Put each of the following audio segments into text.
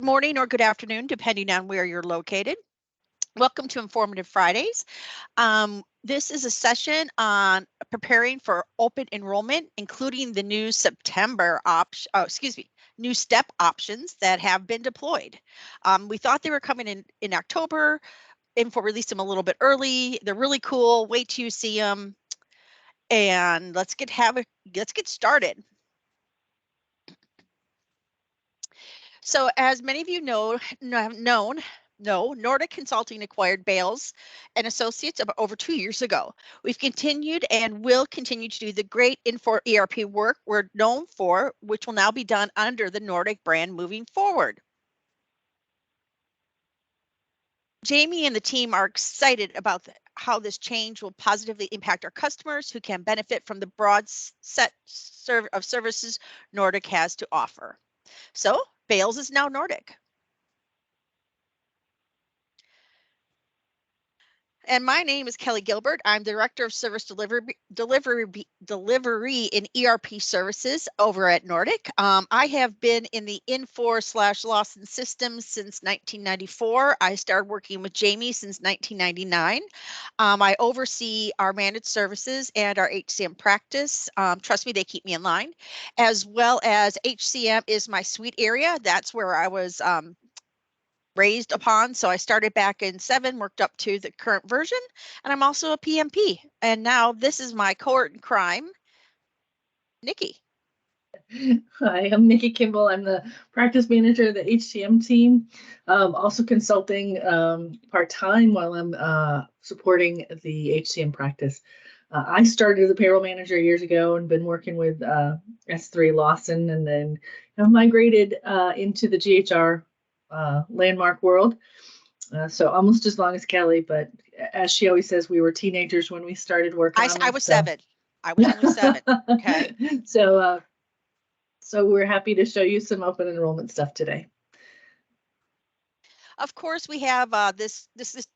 Morning or good afternoon, depending on where you're located. Welcome to Informative Fridays. This is a session on preparing for open enrollment, including the new new STEP options that have been deployed. We thought they were coming in October. Infor released them a little bit early. They're really cool. Wait till you see them. And let's get started. So as many of you know, Nordic Consulting acquired Bales and Associates over 2 years ago. We've continued and will continue to do the great Infor ERP work we're known for, which will now be done under the Nordic brand moving forward. Jamie and the team are excited about how this change will positively impact our customers who can benefit from the broad set of services Nordic has to offer. So Bales is now Nordic. And my name is Kelly Gilbert. I'm Director of Service Delivery in ERP Services over at Nordic. I have been in the Infor/Lawson systems since 1994. I started working with Jamie since 1999. I oversee our managed services and our HCM practice. Trust me, they keep me in line. As well as HCM is my sweet area. That's where I was raised upon. So I started back in 7, worked up to the current version, and I'm also a PMP. And now this is my cohort in crime, Nikki. Hi, I'm Nikki Kimball. I'm the practice manager of the HCM team, also consulting part-time while I'm supporting the HCM practice. I started as a payroll manager years ago and been working with S3 Lawson, and then migrated into the GHR landmark world. So almost as long as Kelly, but as she always says, we were teenagers when we started working on this. I was 7. I was only 7. Okay. So we're happy to show you some open enrollment stuff today. Of course, we have this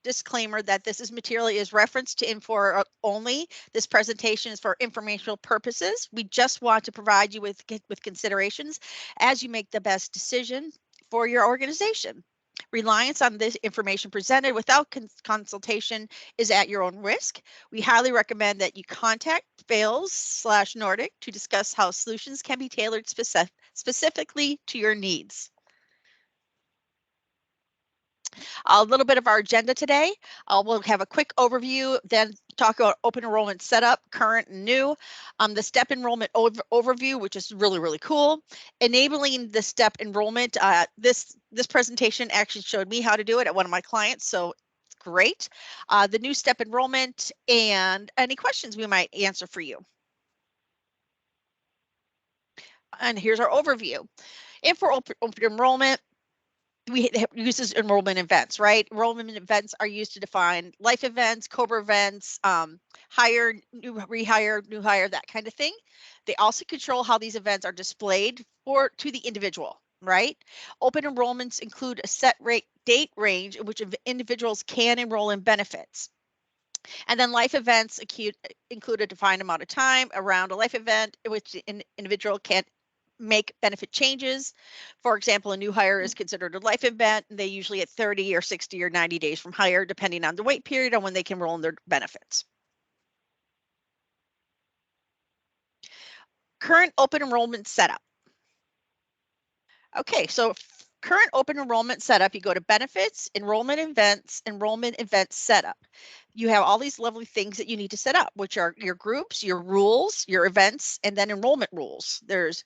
disclaimer that this material is referenced to Infor only. This presentation is for informational purposes. We just want to provide you with considerations as you make the best decision for your organization. Reliance on this information presented without consultation is at your own risk. We highly recommend that you contact Bales/Nordic to discuss how solutions can be tailored specifically to your needs. A little bit of our agenda today. We'll have a quick overview, then talk about open enrollment setup, current and new, the STEP enrollment overview, which is really, really cool. Enabling the STEP enrollment. This presentation actually showed me how to do it at one of my clients, so it's great. The new STEP enrollment and any questions we might answer for you. And here's our overview. For open enrollment, we uses enrollment events, right? Enrollment events are used to define life events, COBRA events, hire, new rehire, new hire, that kind of thing. They also control how these events are displayed to the individual, right? Open enrollments include a set date range in which individuals can enroll in benefits. And then life events include a defined amount of time around a life event in which an individual can make benefit changes. For example, a new hire is considered a life event, and they usually at 30 or 60 or 90 days from hire, depending on the wait period on when they can enroll in their benefits. Current open enrollment setup. Okay, so current open enrollment setup, you go to benefits, enrollment events setup. You have all these lovely things that you need to set up, which are your groups, your rules, your events, and then enrollment rules. There's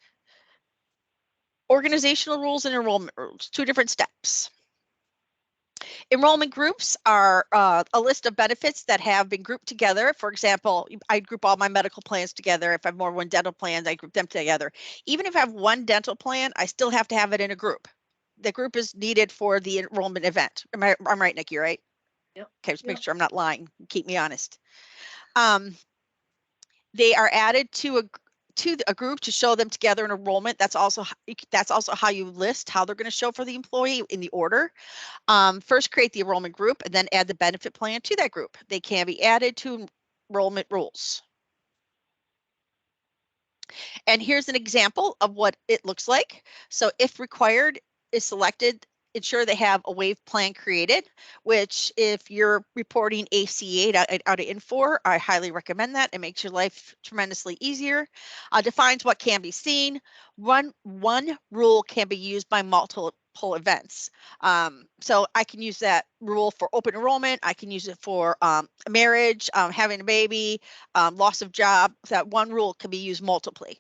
organizational rules and enrollment rules, 2 different steps. Enrollment groups are a list of benefits that have been grouped together. For example, I group all my medical plans together. If I have more than 1 dental plans, I group them together. Even if I have 1 dental plan, I still have to have it in a group. The group is needed for the enrollment event. I'm right, Nikki, right? Yep. Okay, just make sure I'm not lying. Keep me honest. They are added to a group to show them together in enrollment. That's also how you list how they're going to show for the employee in the order. First, create the enrollment group and then add the benefit plan to that group. They can be added to enrollment rules. And here's an example of what it looks like. So if required, is selected, ensure they have a wave plan created, which if you're reporting AC8 out of Infor, I highly recommend that. It makes your life tremendously easier. Defines what can be seen. One rule can be used by multiple events. So I can use that rule for open enrollment. I can use it for marriage, having a baby, loss of job. That one rule can be used multiply.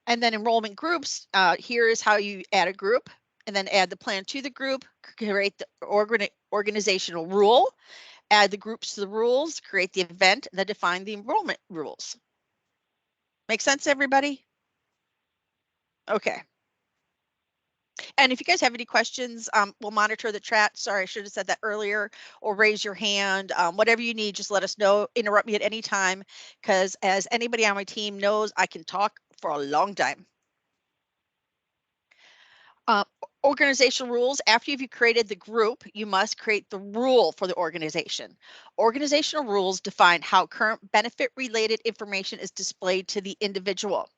And then enrollment groups, here is how you add a group and then add the plan to the group, create the organizational rule, add the groups to the rules, create the event, and then define the enrollment rules. Make sense, everybody? Okay. And if you guys have any questions, we'll monitor the chat. Sorry, I should have said that earlier, or raise your hand. Whatever you need, just let us know. Interrupt me at any time, because as anybody on my team knows, I can talk for a long time. Organizational rules. After you've created the group, you must create the rule for the organization. Organizational rules define how current benefit related information is displayed to the individual.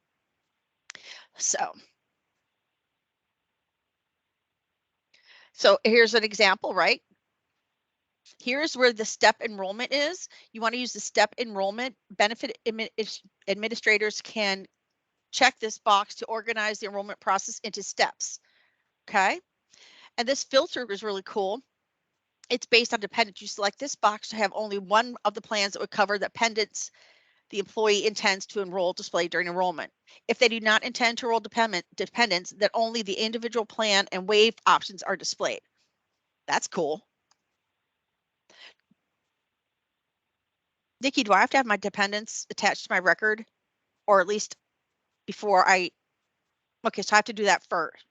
So here's an example, right? Here's where the step enrollment is. You want to use the step enrollment. Benefit administrators can check this box to organize the enrollment process into steps. Okay. And this filter is really cool. It's based on dependents. You select this box to have only one of the plans that would cover the dependents the employee intends to enroll displayed during enrollment. If they do not intend to enroll dependents, then only the individual plan and waive options are displayed. That's cool. Nikki, do I have to have my dependents attached to my record, or at least before I? Okay, so I have to do that first.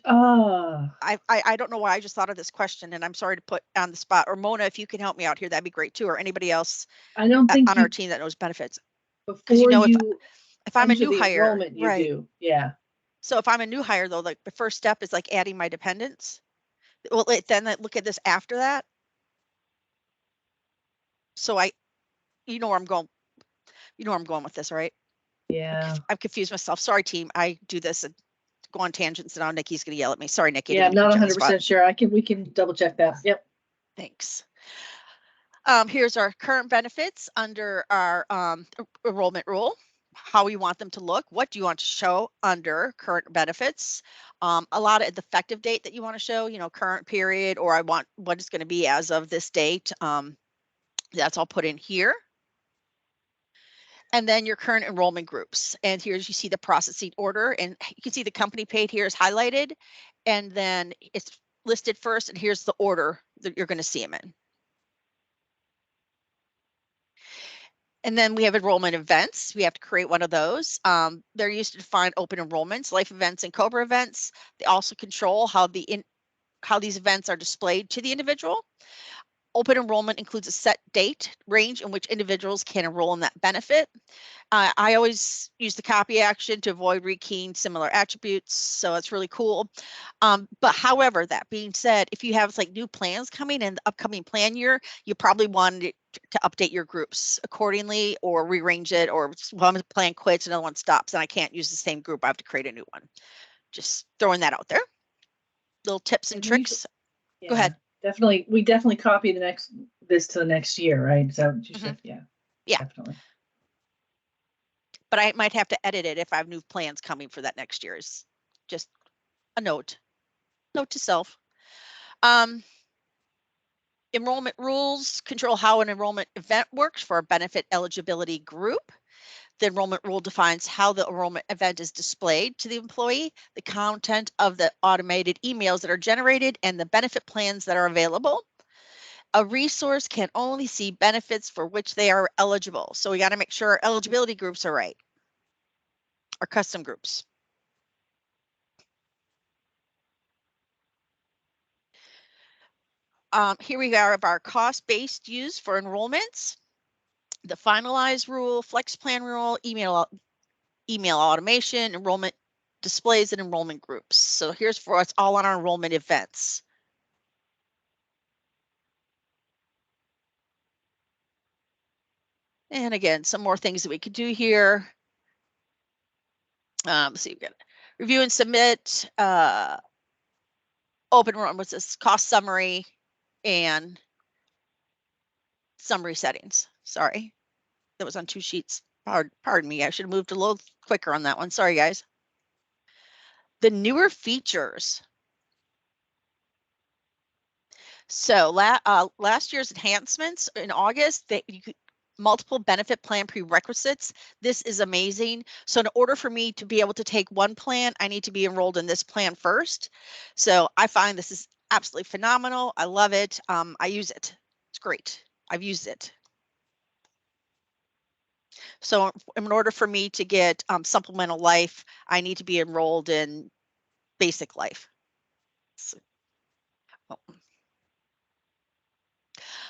I don't know why I just thought of this question, and I'm sorry to put on the spot. Or Mona, if you can help me out here, that'd be great too. Or anybody else I don't think on our team that knows benefits. Because if I'm a new hire, enrollment, you do. Yeah. So if I'm a new hire, though, like the first step is like adding my dependents. Well, then look at this after that. So you know where I'm going. You know where I'm going with this, right? Yeah. I've confused myself. Sorry, team. I do this and go on tangents, and now Nikki's going to yell at me. Sorry, Nikki. Yeah, I'm not 100% sure. We can double check that. Yep. Thanks. Here's our current benefits under our enrollment rule, how we want them to look. What do you want to show under current benefits? A lot of the effective date that you want to show, current period, or I want what it's going to be as of this date. That's all put in here. And then your current enrollment groups. And here's, you see the processing order, and you can see the company paid here is highlighted, and then it's listed first, and here's the order that you're going to see them in. And then we have enrollment events. We have to create one of those. They're used to define open enrollments, life events, and COBRA events. They also control how these events are displayed to the individual. Open enrollment includes a set date range in which individuals can enroll in that benefit. I always use the copy action to avoid rekeying similar attributes, so it's really cool. But however, that being said, if you have like new plans coming in the upcoming plan year, you probably want to update your groups accordingly, or rearrange it, or one plan quits, another one stops, and I can't use the same group. I have to create a new one. Just throwing that out there. Little tips and tricks. Go ahead. We definitely copy this to the next year, right? Is that what you said? Yeah. Yeah. Definitely. But I might have to edit it if I have new plans coming for that next year's. Just a note to self. Enrollment rules control how an enrollment event works for a benefit eligibility group. The enrollment rule defines how the enrollment event is displayed to the employee, the content of the automated emails that are generated, and the benefit plans that are available. A resource can only see benefits for which they are eligible. So we got to make sure our eligibility groups are right, our custom groups. Here we are of our cost-based use for enrollments. The finalized rule, flex plan rule, email automation, enrollment displays, and enrollment groups. So here's for us all on our enrollment events. And again, some more things that we could do here. Let's see, we got review and submit, open enrollment, what's this, cost summary and summary settings. Sorry, that was on 2 sheets. Pardon me, I should have moved a little quicker on that one. Sorry, guys. The newer features. So last year's enhancements in August, that you could multiple benefit plan prerequisites. This is amazing. So in order for me to be able to take one plan, I need to be enrolled in this plan first. So I find this is absolutely phenomenal. I love it. I use it. It's great. I've used it. So in order for me to get supplemental life, I need to be enrolled in basic life. So,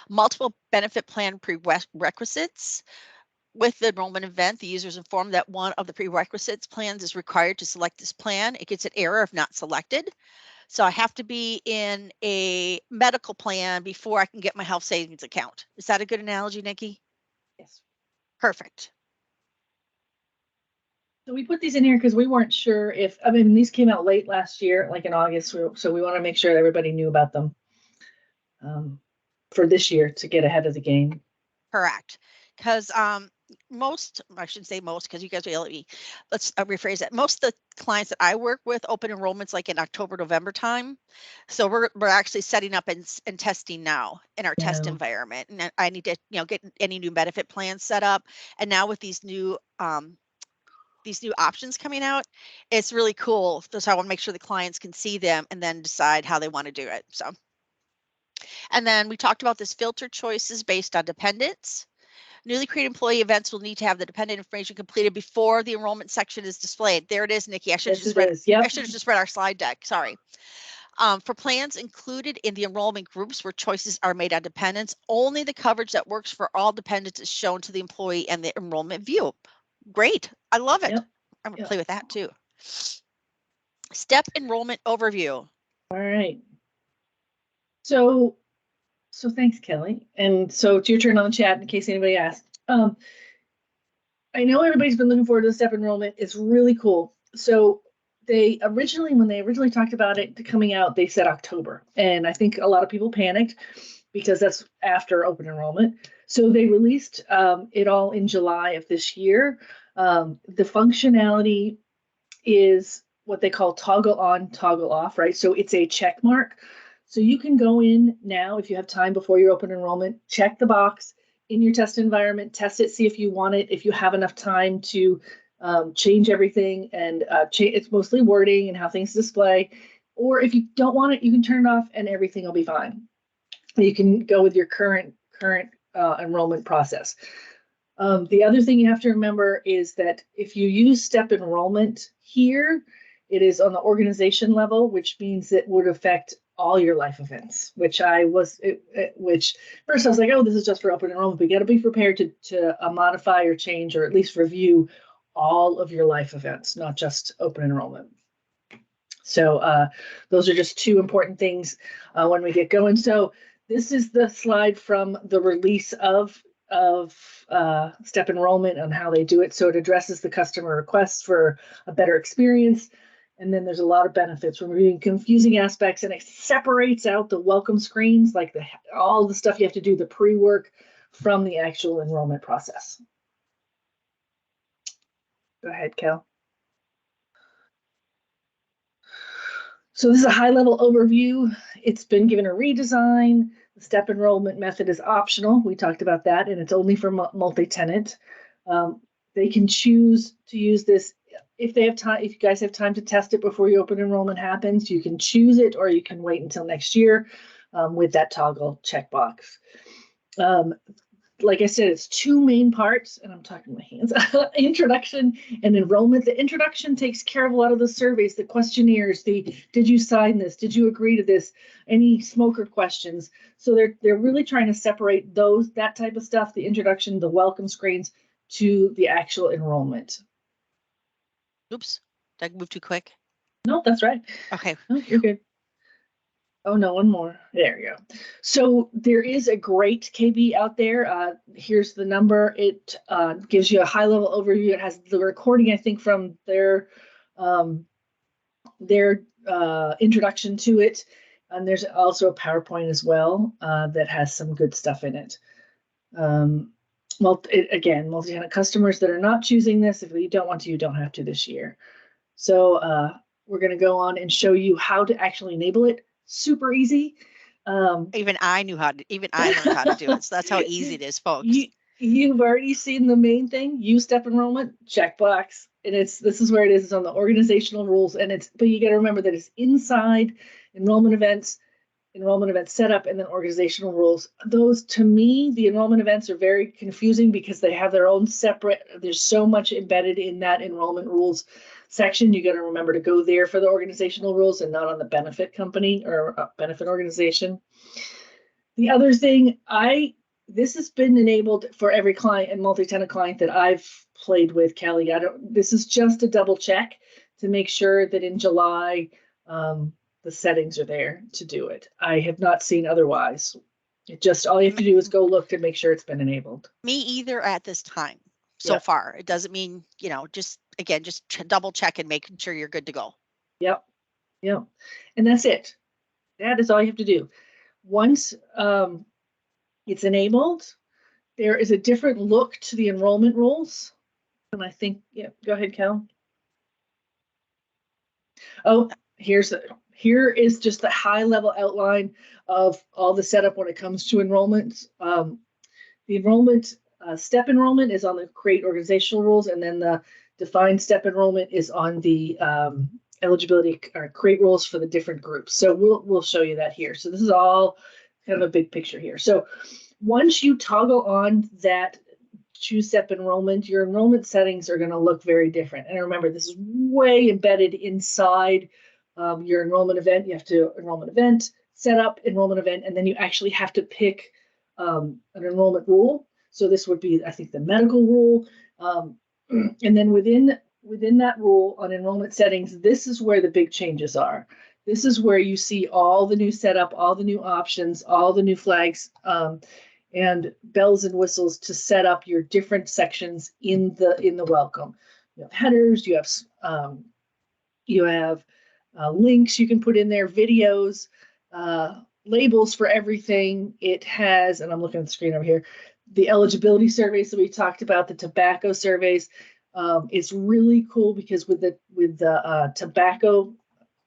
multiple benefit plan prerequisites. With the enrollment event, the user is informed that one of the prerequisites plans is required to select this plan. It gets an error if not selected. So I have to be in a medical plan before I can get my health savings account. Is that a good analogy, Nikki? Yes. Perfect. So we put these in here because we weren't sure if, I mean, these came out late last year, like in August, so we want to make sure everybody knew about them for this year to get ahead of the game. Correct. Because most, I shouldn't say most, because you guys will yell at me. Let's rephrase that. Most of the clients that I work with open enrollments like in October, November time. So we're actually setting up and testing now in our test environment. And I need to, get any new benefit plans set up. And now with these new options coming out, it's really cool. So I want to make sure the clients can see them and then decide how they want to do it. So, and then we talked about this filter choices based on dependents. Newly created employee events will need to have the dependent information completed before the enrollment section is displayed. There it is, Nikki. I should have just read. Yep. I should have just read our slide deck. Sorry. For plans included in the enrollment groups where choices are made on dependents, only the coverage that works for all dependents is shown to the employee and the enrollment view. Great. I love it. Yep. I'm going to play with that too. Step enrollment overview. All right. So thanks, Kelly. And so it's your turn on the chat in case anybody asks. I know everybody's been looking forward to the step enrollment. It's really cool. So when they originally talked about it coming out, they said October. And I think a lot of people panicked because that's after open enrollment. So they released it all in July of this year. The functionality is what they call toggle on, toggle off, right? So it's a check mark. So you can go in now if you have time before your open enrollment, check the box in your test environment, test it, see if you want it, if you have enough time to change everything, and it's mostly wording and how things display. Or if you don't want it, you can turn it off and everything will be fine. You can go with your current enrollment process. The other thing you have to remember is that if you use step enrollment here, it is on the organization level, which means it would affect all your life events, which first I was like, oh, this is just for open enrollment, but you got to be prepared to modify or change or at least review all of your life events, not just open enrollment. So those are just two important things when we get going. So this is the slide from the release of step enrollment on how they do it. So it addresses the customer requests for a better experience. And then there's a lot of benefits, removing confusing aspects, and it separates out the welcome screens, like all the stuff you have to do, the pre-work, from the actual enrollment process. Go ahead, Kel. So this is a high-level overview. It's been given a redesign. The step enrollment method is optional. We talked about that, and it's only for multi-tenant. They can choose to use this if they have time. If you guys have time to test it before your open enrollment happens, you can choose it, or you can wait until next year with that toggle checkbox. Like I said, it's two main parts, and I'm talking with my hands, introduction and enrollment. The introduction takes care of a lot of the surveys, the questionnaires, did you sign this? Did you agree to this? Any smoker questions? So they're really trying to separate that type of stuff, the introduction, the welcome screens, to the actual enrollment. Oops, did I move too quick? No, that's right. Okay. No, you're good. Oh, no, one more. There you go. So there is a great KB out there. Here's the number. It gives you a high level overview. It has the recording, I think, from um, their introduction to it. And there's also a PowerPoint as well that has some good stuff in it. Again, multi-tenant customers that are not choosing this, if you don't want to, you don't have to this year. So we're going to go on and show you how to actually enable it. Super easy. Even I learned how to do it. So that's how easy it is, folks. You've already seen the main thing, use step enrollment, checkbox. And this is where it is. It's on the organizational rules. But you got to remember that it's inside enrollment event setup, and then organizational rules. Those, to me, the enrollment events are very confusing because they have their own separate, there's so much embedded in that enrollment rules section. You got to remember to go there for the organizational rules and not on the benefit company or benefit organization. The other thing, this has been enabled for every client and multi-tenant client that I've played with, Kelly. This is just a double check to make sure that in July, the settings are there to do it. I have not seen otherwise. All you have to do is go look to make sure it's been enabled. Me either at this time so far. It doesn't mean, just double check and making sure you're good to go. Yep. And that's it. That is all you have to do. Once it's enabled, there is a different look to the enrollment rules. And I think, go ahead, Cal. Oh, here is just the high level outline of all the setup when it comes to enrollment. The enrollment, step enrollment is on the create organizational rules, and then the defined step enrollment is on the eligibility or create rules for the different groups. So we'll show you that here. So this is all kind of a big picture here. So once you toggle on that choose step enrollment, your enrollment settings are going to look very different. And remember, this is way embedded inside your enrollment event. You have to enrollment event, set up enrollment event, and then you actually have to pick an enrollment rule. So this would be, I think, the medical rule. And then within that rule on enrollment settings, this is where the big changes are. This is where you see all the new setup, all the new options, all the new flags, and bells and whistles to set up your different sections in the welcome. You have headers, you have links you can put in there, videos, labels for everything. It has, and I'm looking at the screen over here, the eligibility surveys that we talked about, the tobacco surveys. It's really cool because with the tobacco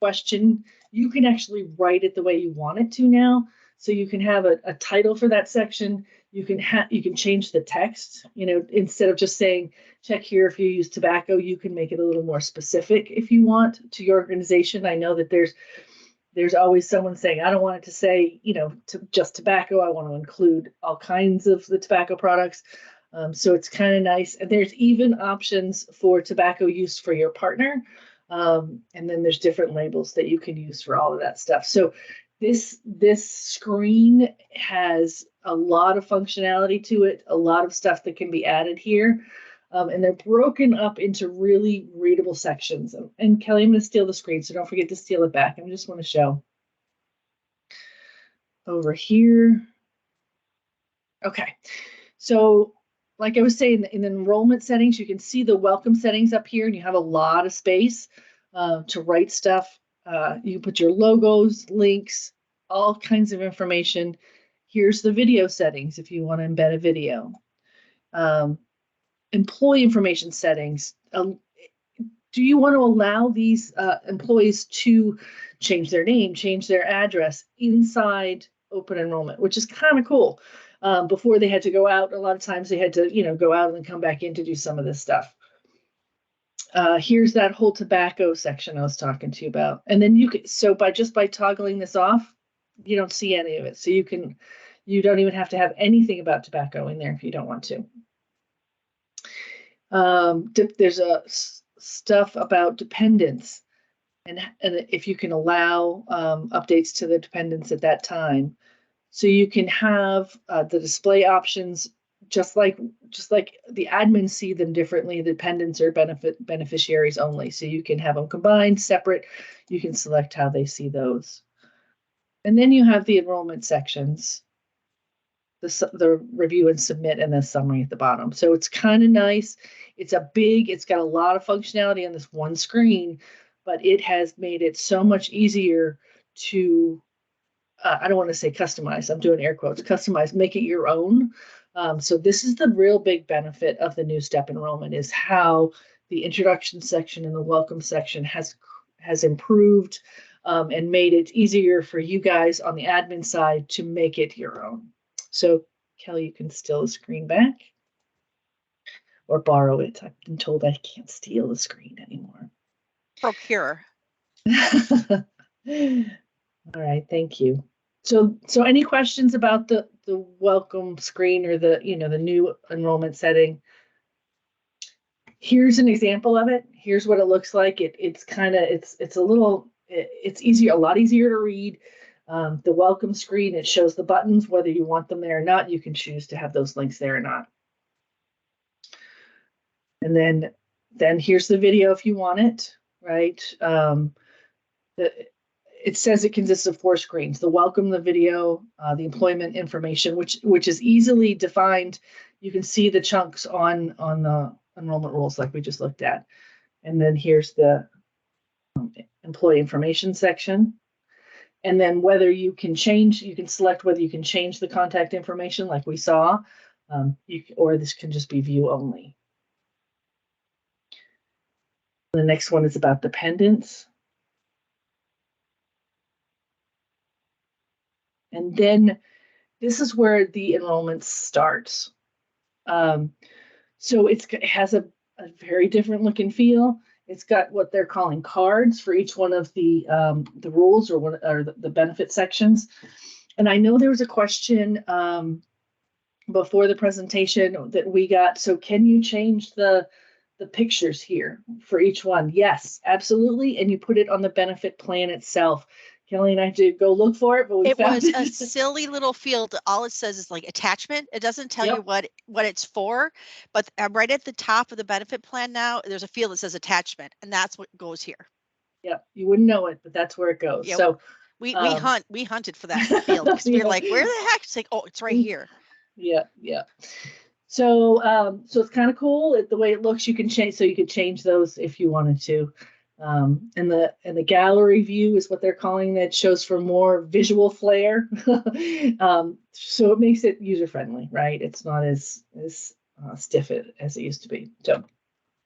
question, you can actually write it the way you want it to now. So you can have a title for that section. You can change the text. Instead of just saying check here if you use tobacco, you can make it a little more specific if you want to your organization. I know that there's always someone saying, I don't want it to say, just tobacco. I want to include all kinds of the tobacco products. So it's kind of nice. And there's even options for tobacco use for your partner. And then there's different labels that you can use for all of that stuff. So this screen has a lot of functionality to it, a lot of stuff that can be added here. And they're broken up into really readable sections. And Kelly, I'm going to steal the screen, so don't forget to steal it back. I just want to show over here. Okay, so like I was saying, in the enrollment settings, you can see the welcome settings up here, and you have a lot of space to write stuff. You can put your logos, links, all kinds of information. Here's the video settings if you want to embed a video. Employee information settings. Do you want to allow these employees to change their name, change their address inside open enrollment, which is kind of cool. Before they had to go out, a lot of times they had to, go out and then come back in to do some of this stuff. Here's that whole tobacco section I was talking to you about. And then by toggling this off, you don't see any of it. So you don't even have to have anything about tobacco in there if you don't want to. There's stuff about dependents and if you can allow updates to the dependents at that time. So you can have the display options just like the admins see them differently. The dependents are beneficiaries only. So you can have them combined, separate. You can select how they see those. And then you have the enrollment sections, the review and submit, and then summary at the bottom. So it's kind of nice. It's got a lot of functionality on this one screen, but it has made it so much easier to, I don't want to say customize, I'm doing air quotes, customize, make it your own. So this is the real big benefit of the new step enrollment, is how the introduction section and the welcome section has improved, and made it easier for you guys on the admin side to make it your own. So Kelly, you can steal the screen back or borrow it. I've been told I can't steal the screen anymore. Procure. All right, thank you. So any questions about the welcome screen or the new enrollment setting? Here's an example of it. Here's what it looks like. It's easier, a lot easier to read. The welcome screen, it shows the buttons, whether you want them there or not. You can choose to have those links there or not. And then here's the video if you want it, right? It says it consists of 4 screens: the welcome, the video, the employment information, which is easily defined. You can see the chunks on the enrollment rules like we just looked at. And then here's the employee information section. And then whether you can select whether you can change the contact information like we saw, or this can just be view only. The next one is about dependents. And then this is where the enrollment starts. So it has a very different look and feel. It's got what they're calling cards for each one of the rules or the benefit sections. And I know there was a question before the presentation that we got. So can you change the pictures here for each one? Yes, absolutely. And you put it on the benefit plan itself. Kelly and I did go look for it, but we found it was a silly little field. All it says is like attachment. It doesn't tell you what it's for, but right at the top of the benefit plan now, there's a field that says attachment, and that's what goes here. Yep, you wouldn't know it, but that's where it goes. Yep. So we hunted for that field because we were like, where the heck? It's like, oh, it's right here. Yeah, yeah. So so it's kind of cool the way it looks. You can change, so you could change those if you wanted to. And the gallery view is what they're calling it. Shows for more visual flair. So it makes it user friendly, right? It's not as stiff as it used to be. So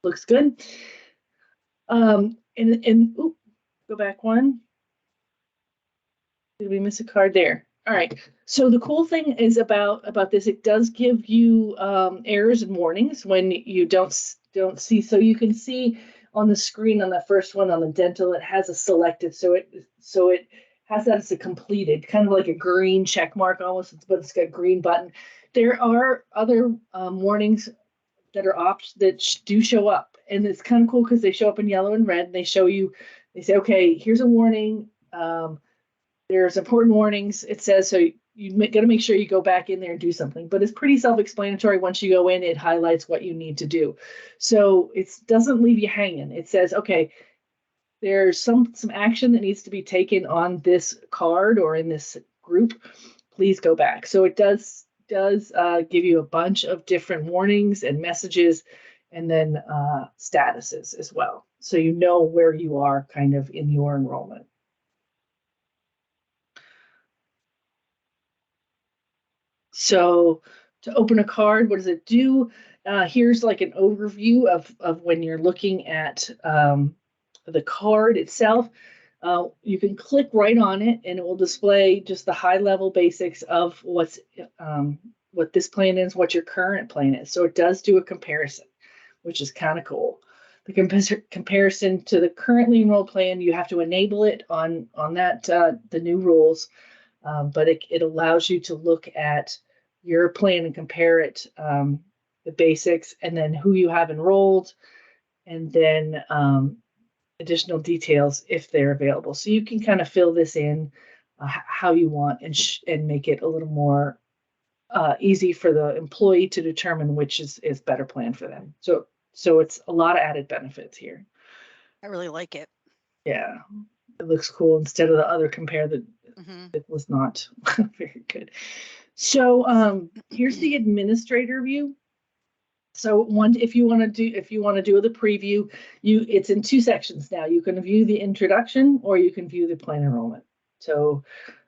looks good. And ooh, go back one. Did we miss a card there? All right. So the cool thing is about this, it does give you errors and warnings when you don't see. So you can see on the screen on the first one on the dental, it has a selected. So it has that as a completed, kind of like a green check mark almost, but it's got a green button. There are other warnings that are that do show up, and it's kind of cool because they show up in yellow and red. And they say, okay, here's a warning. There's important warnings. It says, so you got to make sure you go back in there and do something, but it's pretty self-explanatory. Once you go in, it highlights what you need to do. So it doesn't leave you hanging. It says, okay, there's some action that needs to be taken on this card or in this group. Please go back. So it does give you a bunch of different warnings and messages, and then statuses as well. So you know where you are kind of in your enrollment. So to open a card, what does it do? Here's like an overview of when you're looking at the card itself. You can click right on it and it will display just the high level basics of what this plan is, what your current plan is. So it does do a comparison, which is kind of cool. The comparison to the currently enrolled plan, you have to enable it on that the new rules, but it allows you to look at your plan and compare it, the basics, and then who you have enrolled, and then additional details if they're available. So you can kind of fill this in how you want and make it a little more easy for the employee to determine which is better plan for them. So it's a lot of added benefits here. I really like it. Yeah, it looks cool instead of the other compare the it was not very good. So here's the administrator view. So if you want to do the preview, it's in 2 sections now. You can view the introduction or you can view the plan enrollment. So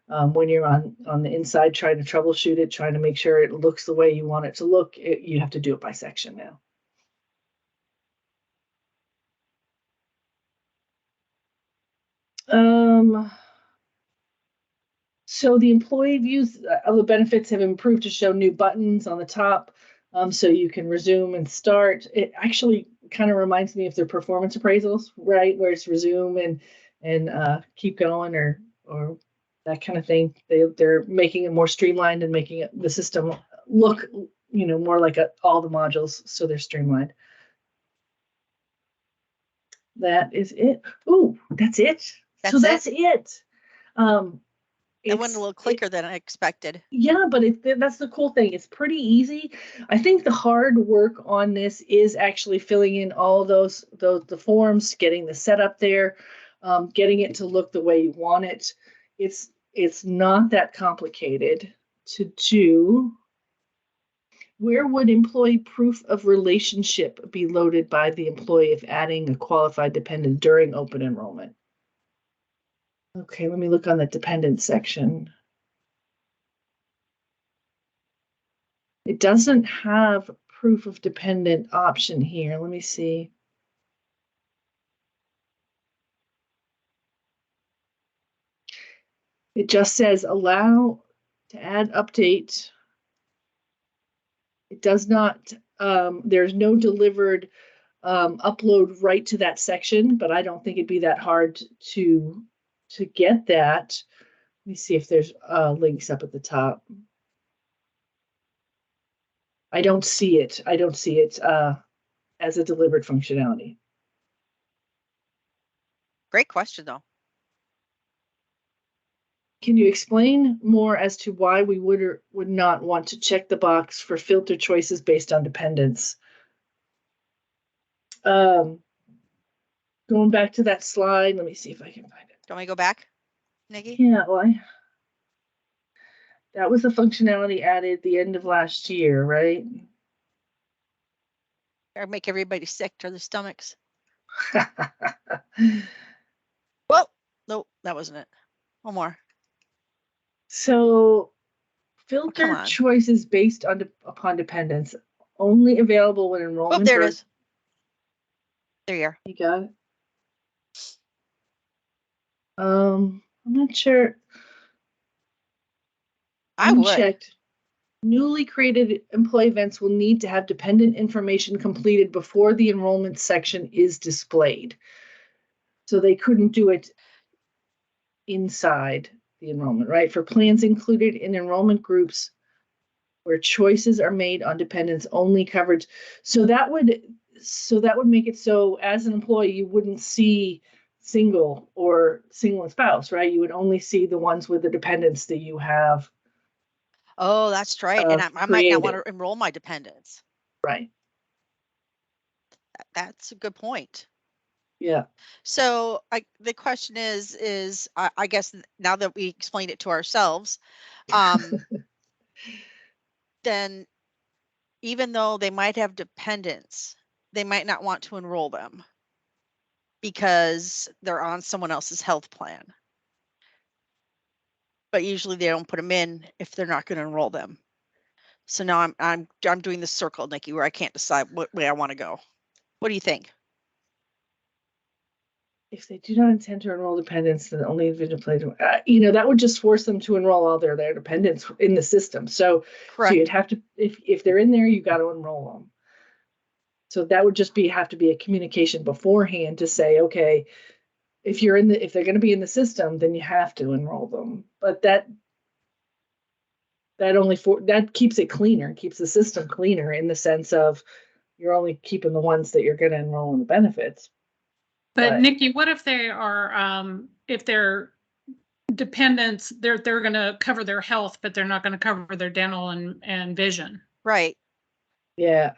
when you're on the inside trying to troubleshoot it, trying to make sure it looks the way you want it to look, you have to do it by section now. So the employee views of the benefits have improved to show new buttons on the top, so you can resume and start. It actually kind of reminds me of their performance appraisals, right, where it's resume and keep going or that kind of thing. They're making it more streamlined and making the system look, more like all the modules, so they're streamlined. That is it. Oh, that's it. That's it. It went a little quicker than I expected. Yeah, but that's the cool thing. It's pretty easy. I think the hard work on this is actually filling in all the forms, getting the setup there, getting it to look the way you want it. It's not that complicated to do. Where would employee proof of relationship be loaded by the employee if adding a qualified dependent during open enrollment? Okay, let me look on the dependent section. It doesn't have proof of dependent option here. Let me see. It just says allow to add update. It does not, there's no delivered upload right to that section, but I don't think it'd be that hard to get that. Let me see if there's links up at the top. I don't see it. As a delivered functionality. Great question, though. Can you explain more as to why we would or would not want to check the box for filter choices based on dependence? Going back to that slide, let me see if I can find it. Do you want me to go back, Nikki? Yeah, well, that was the functionality added at the end of last year, right? Or make everybody sick to their stomachs. Well, no, that wasn't it. One more. So filter choices based upon dependence only available when enrollment. Oh, there it is. There you are. You got it. I'm not sure. I would. Newly created employee events will need to have dependent information completed before the enrollment section is displayed. So they couldn't do it inside the enrollment, right? For plans included in enrollment groups where choices are made on dependents only coverage. So that would make it so as an employee, you wouldn't see single and spouse, right? You would only see the ones with the dependents that you have. Oh, that's right. And I might not want to enroll my dependents. Right. That's a good point. Yeah. So the question is I guess now that we explained it to ourselves, then even though they might have dependents, they might not want to enroll them because they're on someone else's health plan. But usually they don't put them in if they're not going to enroll them. So now I'm doing this circle, Nikki, where I can't decide what way I want to go. What do you think? If they do not intend to enroll dependents, then only individual play. That would just force them to enroll all their dependents in the system. So you'd have to, if they're in there, you got to enroll them. So that would just have to be a communication beforehand to say, okay, if they're going to be in the system, then you have to enroll them. But that keeps it cleaner, keeps the system cleaner in the sense of you're only keeping the ones that you're going to enroll in the benefits. But Nikki, what if they are, if they're dependents, they're going to cover their health, but they're not going to cover their dental and vision? Right. Yeah.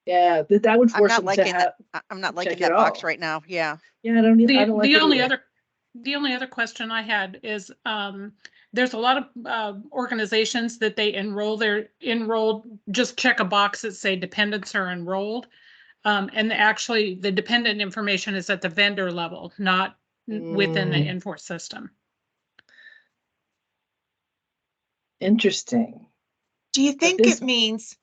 Yeah, that would force them to have. I'm not liking that box right now. Yeah. Yeah, I don't like it either. The only other question I had is, there's a lot of organizations that they enrolled, just check a box that say dependents are enrolled. And actually the dependent information is at the vendor level, not within the Infor system. Interesting. Do you think it means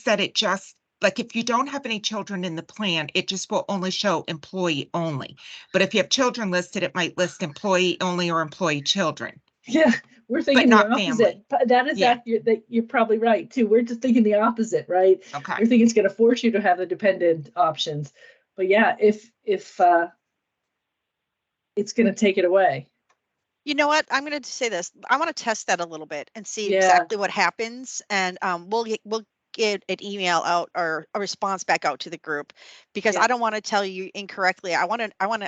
that it just, like, if you don't have any children in the plan, it just will only show employee only? But if you have children listed, it might list employee only or employee children. Yeah, we're thinking not the opposite. family. That is accurate. That you're probably right too. We're just thinking the opposite, right? Okay. We're thinking it's going to force you to have the dependent options. But yeah, if it's going to take it away. You know what? I'm going to say this. I want to test that a little bit and see Yeah. exactly what happens. And we'll get an email out or a response back out to the group, because Yeah. I don't want to tell you incorrectly. I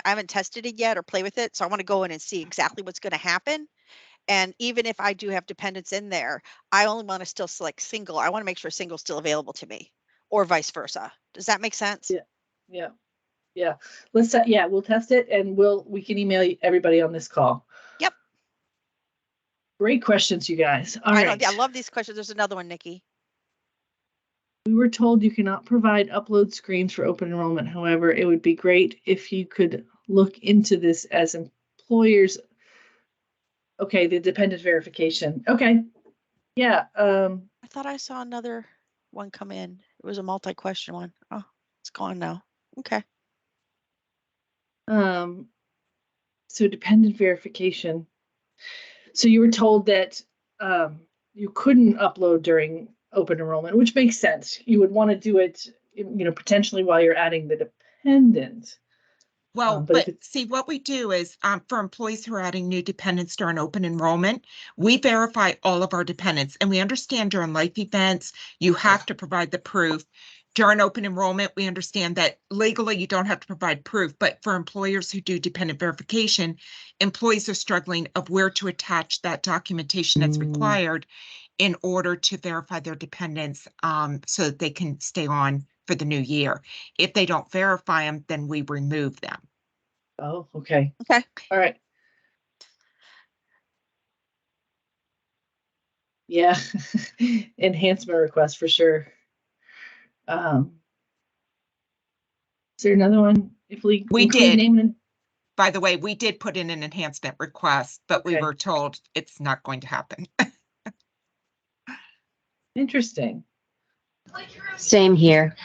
haven't tested it yet or play with it. So I want to go in and see exactly what's going to happen. And even if I do have dependents in there, I only want to still select single. I want to make sure single's still available to me, or vice versa. Does that make sense? Yeah. Let's we'll test it, and we can email everybody on this call. Yep. Great questions, you guys. All right. I love these questions. There's another one, Nikki. We were told you cannot provide upload screens for open enrollment. However, it would be great if you could look into this as employers. Okay, the dependent verification. Okay. Yeah. I thought I saw another one come in. It was a multi-question one. Oh, it's gone now. Okay. So dependent verification. So you were told that you couldn't upload during open enrollment, which makes sense. You would want to do it, potentially while you're adding the dependent. Well, but but see, what we do is for employees who are adding new dependents during open enrollment, we verify all of our dependents. And we understand during life events, you have to provide the proof. During open enrollment, we understand that legally you don't have to provide proof, but for employers who do dependent verification, employees are struggling of where to attach that documentation that's required in order to verify their dependents so that they can stay on for the new year. If they don't verify them, then we remove them. Oh, okay. Okay. All right. Yeah. Enhancement request for sure. Is there another one? If we did. Name and By the way, we did put in an enhancement request, but we Okay. were told it's not going to happen. Interesting. Same here.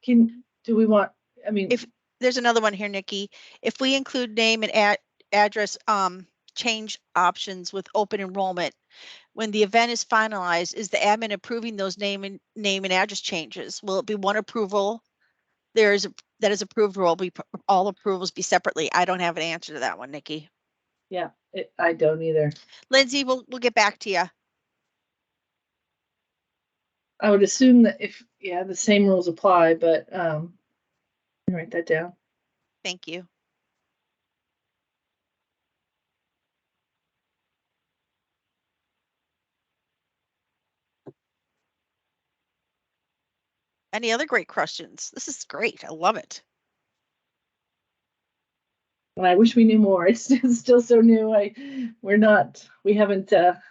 Do we want, If there's another one here, Nikki, if we include name and address change options with open enrollment, when the event is finalized, is the admin approving those name and address changes? Will it be one approval? That is approved, or will be all approvals be separately? I don't have an answer to that one, Nikki. yeah, I don't either. Lindsay, we'll get back to you. I would assume that the same rules apply, but write that down. Thank you. Any other great questions? This is great. I love it. And I wish we knew more. It's still so new.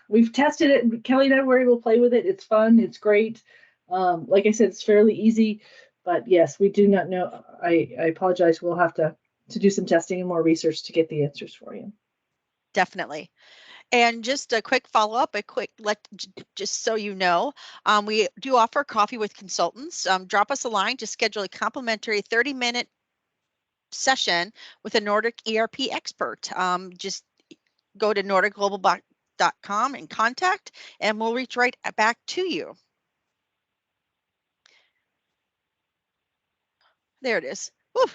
We've tested it. Kelly and I were able to play with it. It's fun. It's great. Like I said, it's fairly easy, but yes, we do not know. I apologize. We'll have to do some testing and more research to get the answers for you. Definitely. And just a quick follow-up, just so you know, we do offer coffee with consultants. Drop us a line to schedule a complimentary 30-minute session with a Nordic ERP expert. Just go to nordicglobal.com and contact, and we'll reach right back to you. There it is. Woo.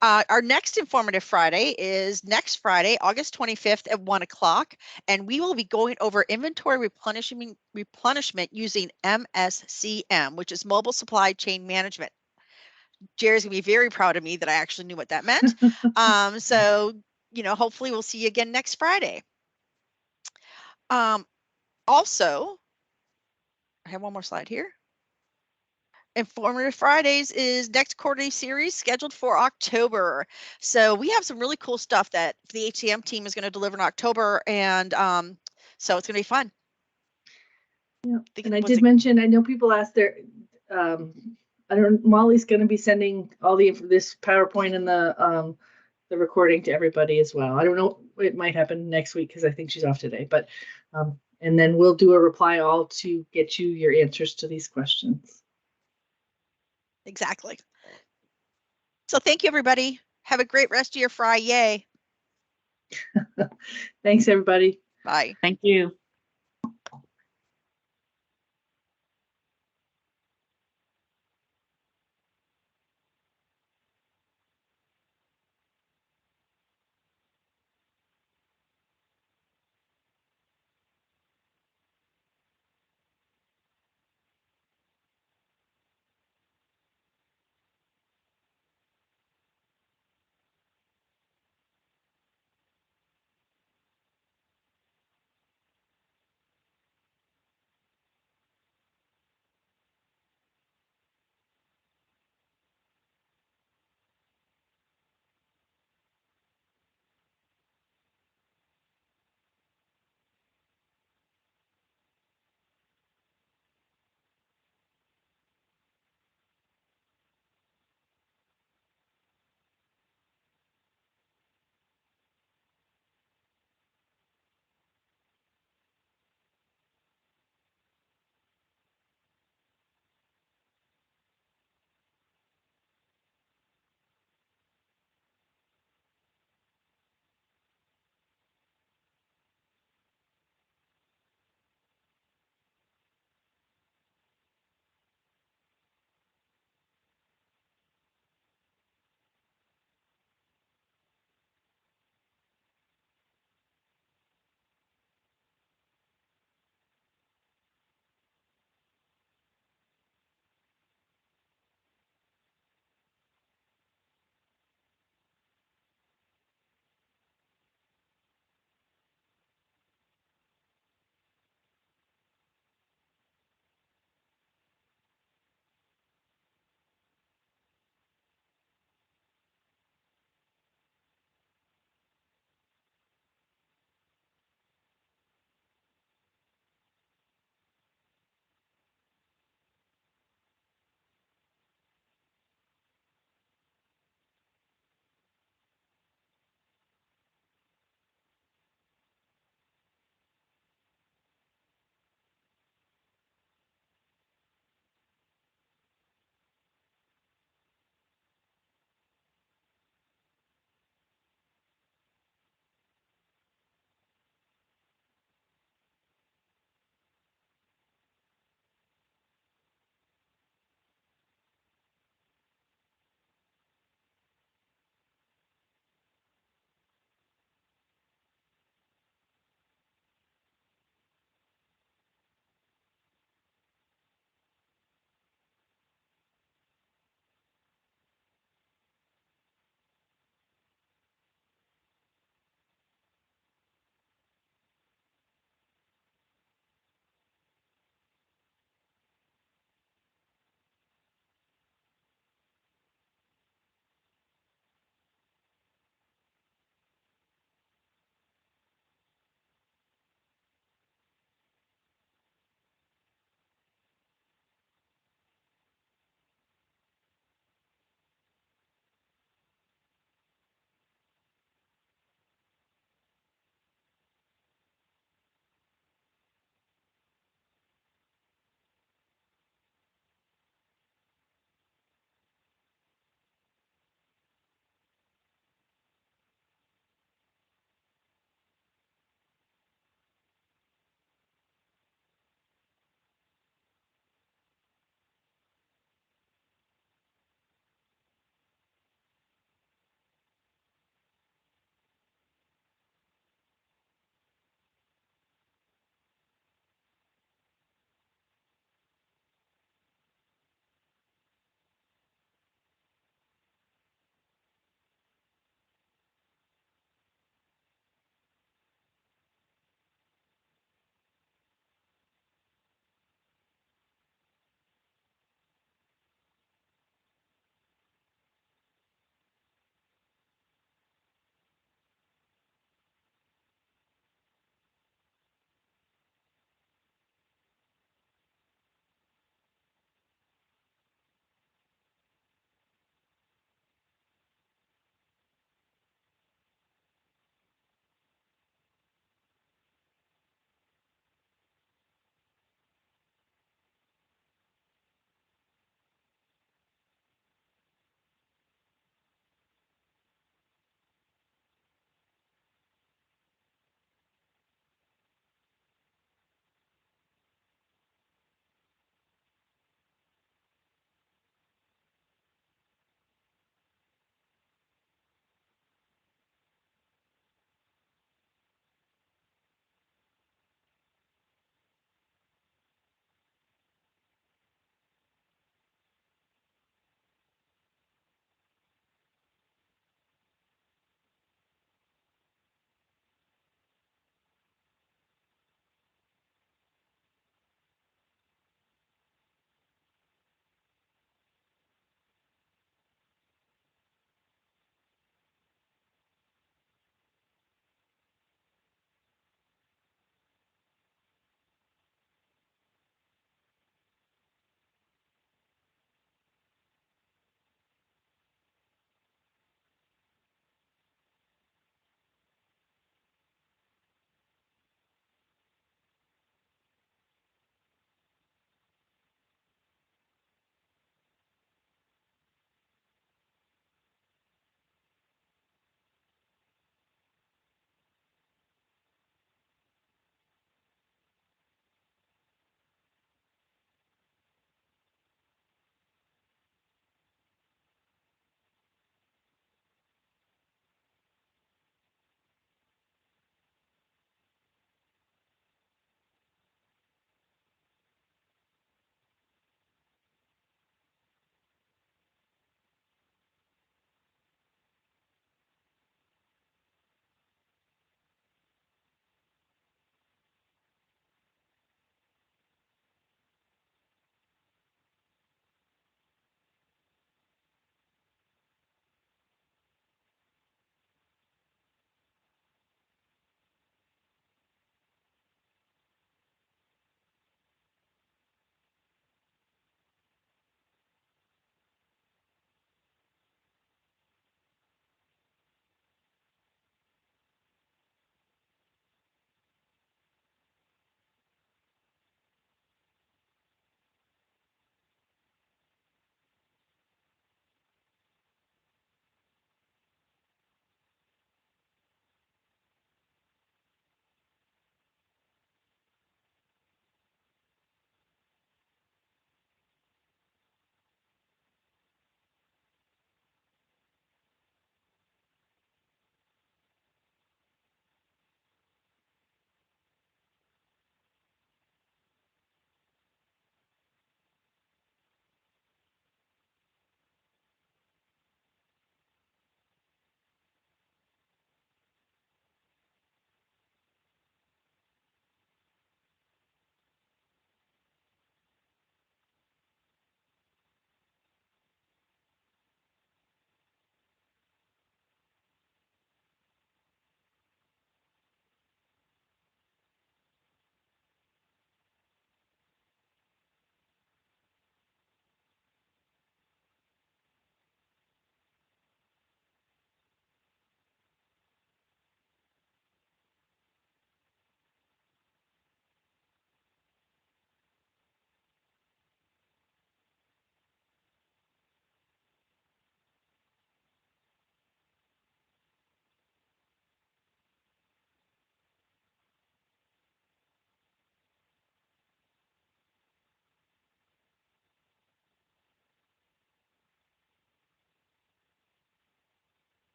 Our next informative Friday is next Friday, August 25th at 1 o'clock, and we will be going over inventory replenishment using MSCM, which is Mobile Supply Chain Management. Jerry's gonna be very proud of me that I actually knew what that meant. So, hopefully we'll see you again next Friday. Also, I have one more slide here. Informative Fridays is next quarterly series scheduled for October. So we have some really cool stuff that the HCM team is going to deliver in October, and so it's going to be fun. Yeah, and I did mention, I know people asked their, I don't, Molly's going to be sending all this PowerPoint and the recording to everybody as well. I don't know, it might happen next week because I think she's off today, but and then we'll do a reply all to get you your answers to these questions. Exactly. So thank you, everybody. Have a great rest of your Friday. Thanks, everybody. Bye. Thank you.